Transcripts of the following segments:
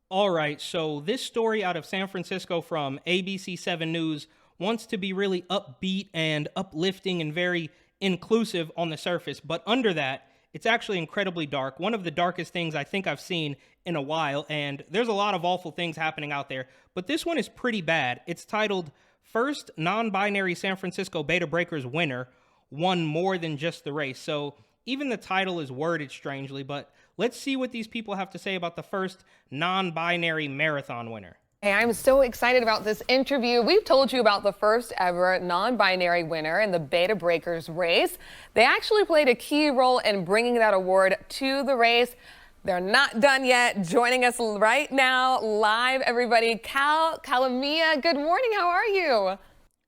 All right, so this story out of San Francisco from ABC 7 News wants to be really upbeat and uplifting and very inclusive on the surface, but under that, it's actually incredibly dark. One of the darkest things I think I've seen in a while, and there's a lot of awful things happening out there, but this one is pretty bad. It's titled First Non-Binary San Francisco Beta Breakers Winner Won More Than Just the Race. So even the title is worded strangely, but let's see what these people have to say about the first non-binary marathon winner. Hey, I'm so excited about this interview. We've told you about the first ever non-binary winner in the Beta Breakers race. They actually played a key role in bringing that award to the race. They're not done yet. Joining us right now, live, everybody, Calamia. Good morning. How are you?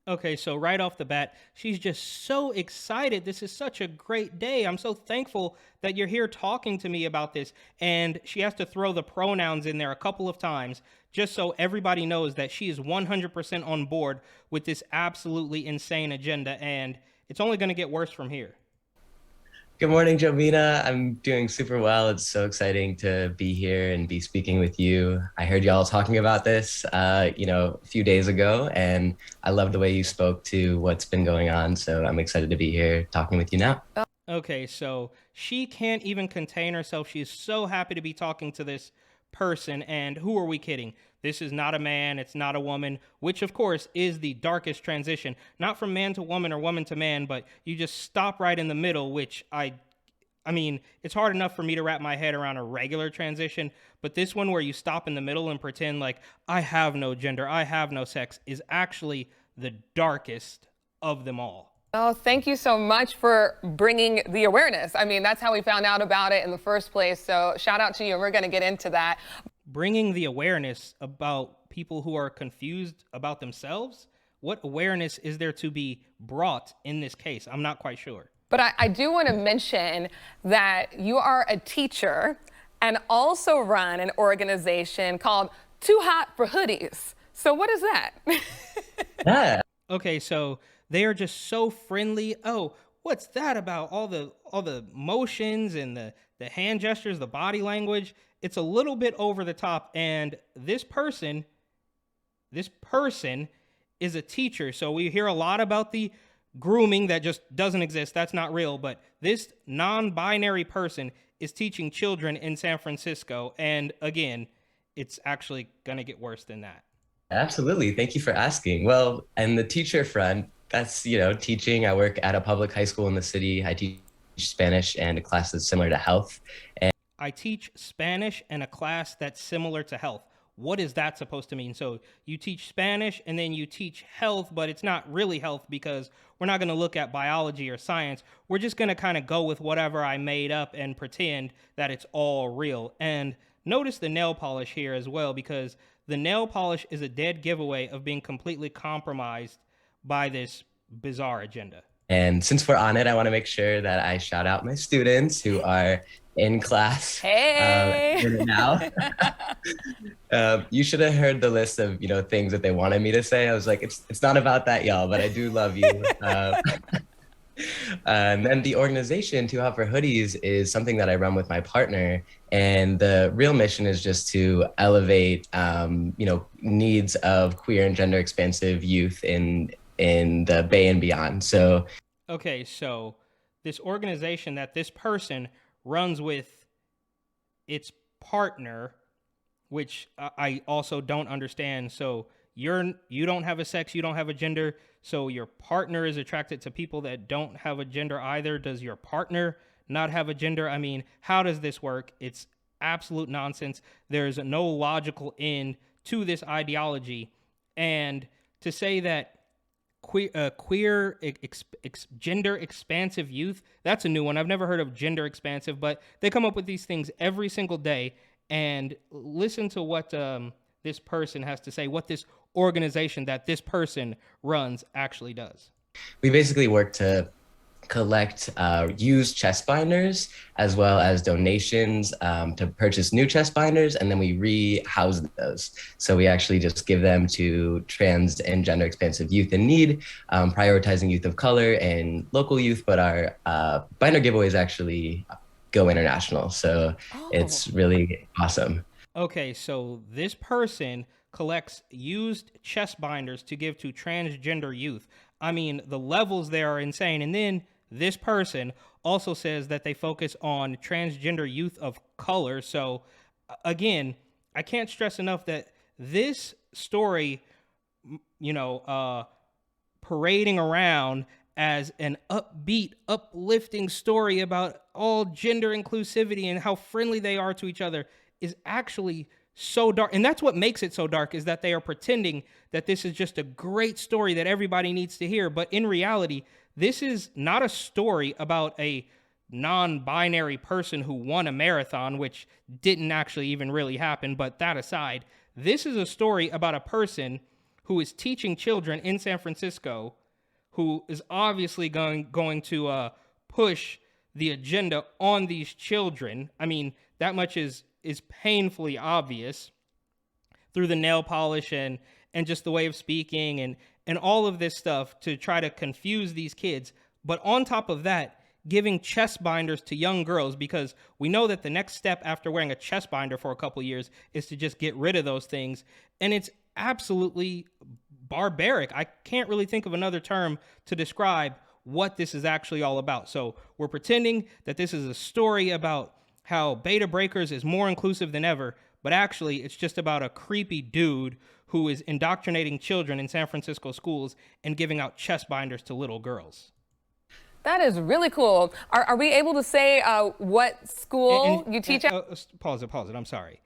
Okay, so right off the bat, she's just so excited. This is such a great day. I'm so thankful that you're here talking to me about this. And she has to throw the pronouns in there a couple of times just so everybody knows that she is 100% on board with this absolutely insane agenda. And it's only going to get worse from here. Good morning, Jovina. I'm doing super well. It's so exciting to be here and be speaking with you. I heard y'all talking about this, a few days ago, and I love the way you spoke to what's been going on. So I'm excited to be here talking with you now. Okay, so she can't even contain herself. She is so happy to be talking to this person. And who are we kidding? This is not a man, it's not a woman, which of course is the darkest transition, not from man to woman or woman to man, but you just stop right in the middle, which I mean, it's hard enough for me to wrap my head around a regular transition, but this one where you stop in the middle and pretend like I have no gender, I have no sex is actually the darkest of them all. Oh, thank you so much for bringing the awareness. I mean, that's how we found out about it in the first place. So shout out to you. We're going to get into that. Bringing the awareness about people who are confused about themselves. What awareness is there to be brought in this case? I'm not quite sure. But I do want to mention that you are a teacher and also run an organization called Too Hot for Hoodies. So what is that? Yeah. Okay, so they are just so friendly. Oh, what's that about? All the motions and the hand gestures, the body language. It's a little bit over the top. And this person is a teacher. So we hear a lot about the grooming that just doesn't exist. That's not real. But this non-binary person is teaching children in San Francisco. And again, it's actually going to get worse than that. Absolutely. Thank you for asking. Well, and the teacher front, that's, teaching. I work at a public high school in the city. I teach Spanish and a class that's similar to health. I teach Spanish and a class that's similar to health. What is that supposed to mean? So you teach Spanish and then you teach health, but it's not really health because we're not going to look at biology or science. We're just going to kind of go with whatever I made up and pretend that it's all real. And notice the nail polish here as well, because the nail polish is a dead giveaway of being completely compromised by this bizarre agenda. And since we're on it, I want to make sure that I shout out my students who are in class Hey. now. You should have heard the list of things that they wanted me to say. I was like, it's not about that, y'all, but I do love you. And then the organization Too Hot for Hoodies is something that I run with my partner, and the real mission is just to elevate needs of queer and gender expansive youth in the Bay and beyond. So Okay, so this organization that this person runs with its partner, which I also don't understand. So you don't have a sex, you don't have a gender, so your partner is attracted to people that don't have a gender either. Does your partner not have a gender? I mean, how does this work? It's absolute nonsense. There's no logical end to this ideology. And to say that gender expansive youth, that's a new one. I've never heard of gender expansive, but they come up with these things every single day. And listen to what this person has to say, what this organization that this person runs actually does. we basically work to collect used chest binders as well as donations to purchase new chest binders, and then we re-house those. So we actually just give them to trans and gender expansive youth in need, prioritizing youth of color and local youth, but our binder giveaways actually go international. So it's really awesome. Okay, so this person collects used chest binders to give to transgender youth. I mean, the levels there are insane. And then this person also says that they focus on transgender youth of color. So, again, I can't stress enough that this story, you know, parading around as an upbeat, uplifting story about all gender inclusivity and how friendly they are to each other is actually so dark. And that's what makes it so dark, is that they are pretending that this is just a great story that everybody needs to hear. But in reality, this is not a story about a non-binary person who won a marathon, which didn't actually even really happen. But that aside, this is a story about a person who is teaching children in San Francisco, who is obviously going to push the agenda on these children. I mean, that much is painfully obvious through the nail polish and just the way of speaking and all of this stuff to try to confuse these kids. But on top of that, giving chest binders to young girls, because we know that the next step after wearing a chest binder for a couple years is to just get rid of those things. And it's absolutely barbaric. I can't really think of another term to describe what this is actually all about. So we're pretending that this is a story about how Beta Breakers is more inclusive than ever, but actually it's just about a creepy dude who is indoctrinating children in San Francisco schools and giving out chest binders to little girls. That is really cool. Are we able to say what school you teach at? Pause it. I'm sorry.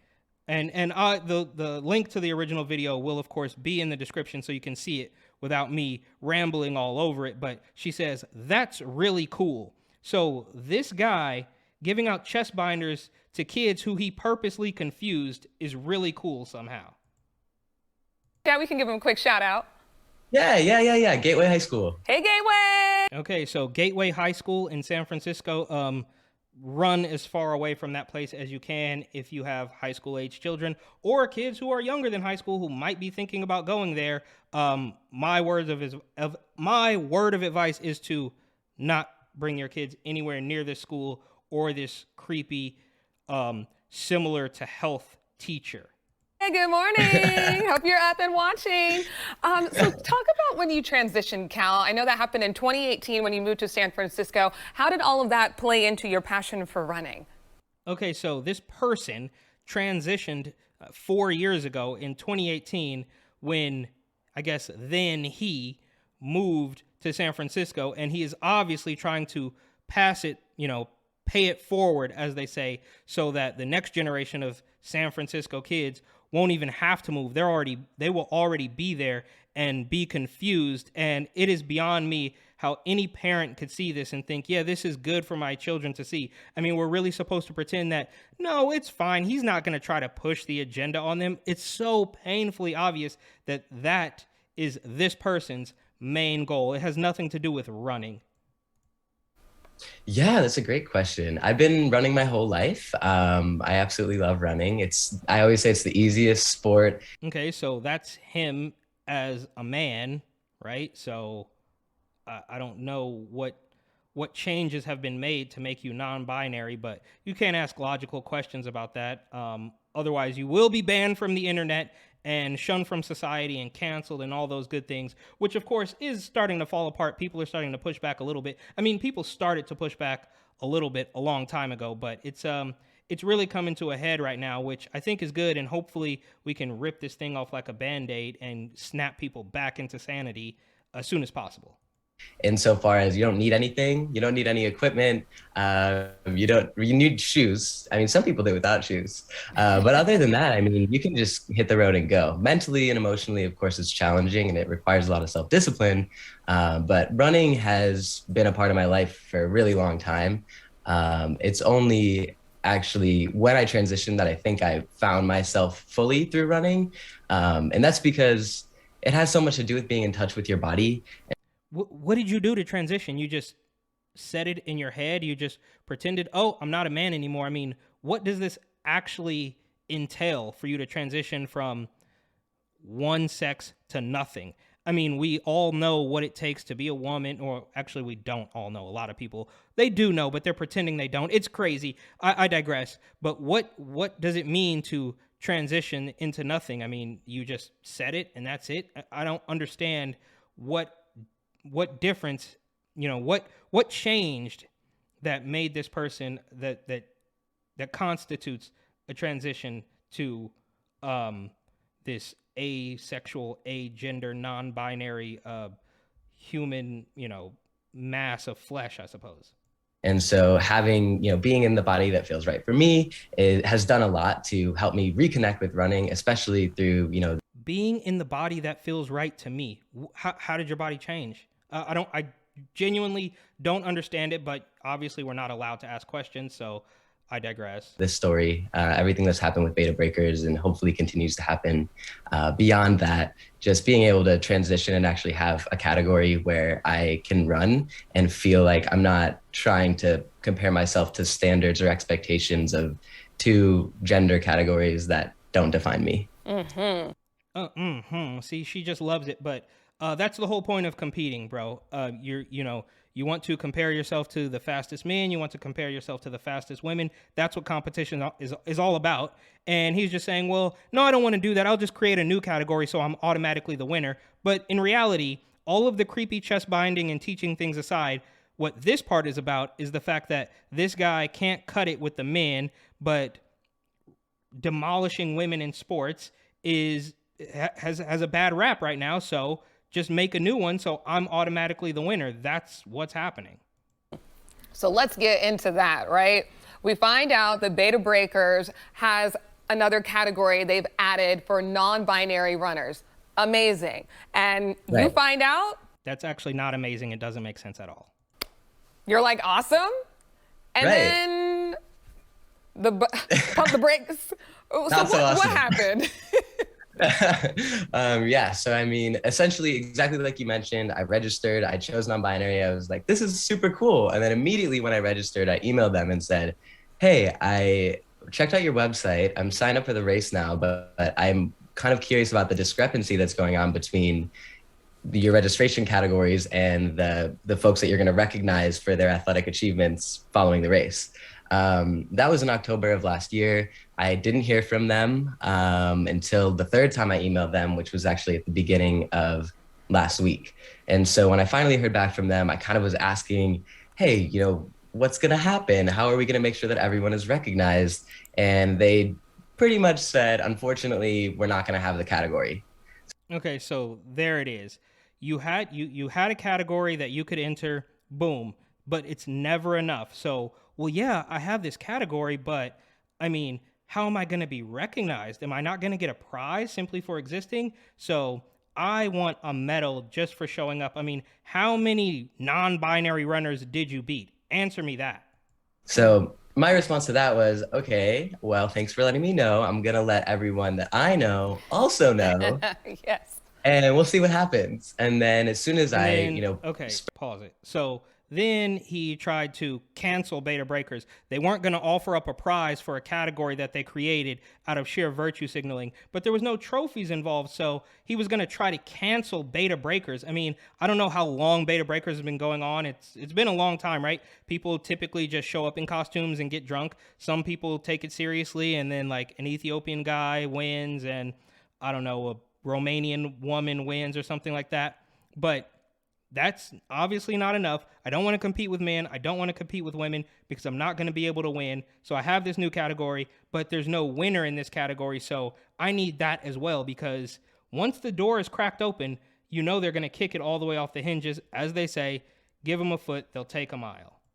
And the link to the original video will, of course, be in the description so you can see it without me rambling all over it. But she says, that's really cool. So this guy giving out chest binders to kids who he purposely confused is really cool somehow. Yeah, we can give him a quick shout out. Yeah. Gateway High School. Hey, Gateway! Okay, so Gateway High School in San Francisco. Run as far away from that place as you can if you have high school age children or kids who are younger than high school who might be thinking about going there. My word of advice is to not bring your kids anywhere near this school or this creepy, similar to health teacher. Hey, good morning. Hope you're up and watching. So talk about when you transitioned, Cal. I know that happened in 2018 when you moved to San Francisco. How did all of that play into your passion for running? Okay, so this person transitioned 4 years ago in 2018 when, I guess, then he moved to San Francisco, and he is obviously trying to pass it, pay it forward, as they say, so that the next generation of San Francisco kids won't even have to move. They will already be there and be confused. And it is beyond me how any parent could see this and think, yeah, this is good for my children to see. I mean, we're really supposed to pretend that, no, it's fine. He's not going to try to push the agenda on them. It's so painfully obvious that that is this person's main goal. It has nothing to do with running. Yeah, that's a great question. I've been running my whole life. I absolutely love running. I always say it's the easiest sport. Okay, so that's him as a man, right? So I don't know what changes have been made to make you non-binary, but you can't ask logical questions about that. Otherwise, you will be banned from the internet and shunned from society and canceled and all those good things, which of course is starting to fall apart. People are starting to push back a little bit. I mean, people started to push back a little bit a long time ago, but it's really coming to a head right now, which I think is good. And hopefully we can rip this thing off like a Band-Aid and snap people back into sanity as soon as possible. Insofar as you don't need anything, you don't need any equipment, you need shoes. I mean, some people do without shoes, but other than that, I mean, you can just hit the road and go. Mentally and emotionally, of course, it's challenging and it requires a lot of self-discipline, but running has been a part of my life for a really long time. It's only actually when I transitioned that I think I found myself fully through running, and that's because it has so much to do with being in touch with your body. What did you do to transition? You just said it in your head? You just pretended, oh, I'm not a man anymore? I mean, what does this actually entail for you to transition from one sex to nothing? I mean, we all know what it takes to be a woman, or actually we don't all know. A lot of people, they do know, but they're pretending they don't. It's crazy. I digress. But what does it mean to transition into nothing. I mean, you just said it and that's it. I don't understand what difference, what changed that made this person that constitutes a transition to this asexual, agender, non-binary human, mass of flesh, I suppose. And so having, being in the body that feels right for me, it has done a lot to help me reconnect with running, especially through, Being in the body that feels right to me. How did your body change? I genuinely don't understand it, but obviously we're not allowed to ask questions, so I digress. this story, everything that's happened with beta breakers and hopefully continues to happen beyond that, just being able to transition and actually have a category where I can run and feel like I'm not trying to compare myself to standards or expectations of two gender categories that don't define me. See, she just loves it, but that's the whole point of competing, bro. You want to compare yourself to the fastest men. You want to compare yourself to the fastest women. That's what competition is all about. And he's just saying, well, no, I don't want to do that. I'll just create a new category so I'm automatically the winner. But in reality, all of the creepy chest binding and teaching things aside, what this part is about is the fact that this guy can't cut it with the men, but demolishing women in sports has a bad rap right now. So just make a new one so I'm automatically the winner. That's what's happening. So let's get into that, right? We find out that Beta Breakers has another category they've added for non-binary runners. Amazing. And you find out that's actually not amazing. It doesn't make sense at all. You're like, awesome. And then pump the brakes. So what happened? So I mean, essentially exactly like you mentioned, I registered, I chose non-binary. I was like, this is super cool. And then immediately when I registered, I emailed them and said, hey, I checked out your website. I'm signed up for the race now, but I'm kind of curious about the discrepancy that's going on between your registration categories and the folks that you're going to recognize for their athletic achievements following the race. That was in October of last year. I didn't hear from them until the third time I emailed them, which was actually at the beginning of last week. And so when I finally heard back from them, I kind of was asking, hey, what's going to happen? How are we going to make sure that everyone is recognized? And they pretty much said, unfortunately, we're not going to have the category. Okay, so there it is. You had a category that you could enter, boom, but it's never enough. So, well, yeah, I have this category, but I mean, how am I going to be recognized? Am I not going to get a prize simply for existing? So I want a medal just for showing up. I mean, how many non-binary runners did you beat? Answer me that. So my response to that was, okay, well, thanks for letting me know. I'm going to let everyone that I know also know. Yes. And we'll see what happens. And then as soon as okay, pause it. So then he tried to cancel Beta Breakers. They weren't going to offer up a prize for a category that they created out of sheer virtue signaling, but there was no trophies involved, so he was going to try to cancel Beta Breakers. I mean, I don't know how long Beta Breakers has been going on. It's been a long time, right? People typically just show up in costumes and get drunk. Some people take it seriously, and then like an Ethiopian guy wins, and I don't know, a Romanian woman wins or something like that. But that's obviously not enough. I don't want to compete with men. I don't want to compete with women because I'm not going to be able to win. So I have this new category, but there's no winner in this category. So I need that as well, because once the door is cracked open, they're going to kick it all the way off the hinges. As they say, give them a foot, they'll take a mile.